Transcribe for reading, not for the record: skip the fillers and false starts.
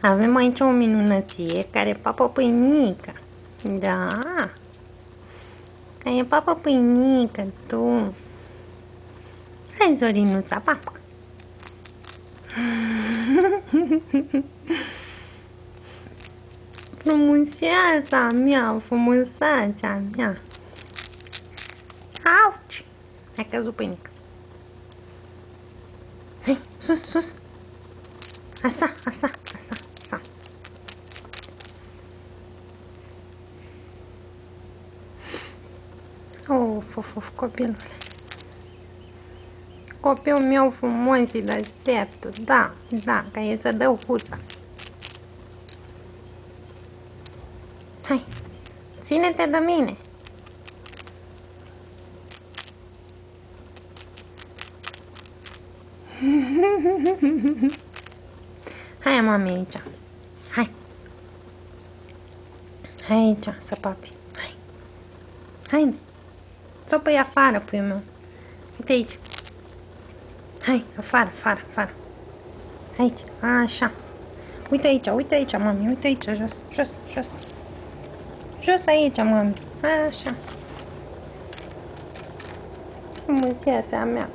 Avem aici o minunăție care papă pâinică. Da. Care papă pâinică, tu. Hai, Zorinuța, papă. Frumuseața mea, frumuseața mea. Auci! Ai căzut pâinică. Hai, sus, sus. Așa, așa, așa, așa. Of, copilule. Copilul meu frumos și deșteptul. Da, că e să dă huța. Hai, ține-te de mine. Hai, mami, aici. Hai. Hai aici, să papi. Hai. Haide. Ți-o pui afară, puiul meu. Uite aici. Hai, afară. Aici, așa. Uite aici, mami, uite aici, jos. Jos aici, mami. Așa. Frumuseața mea.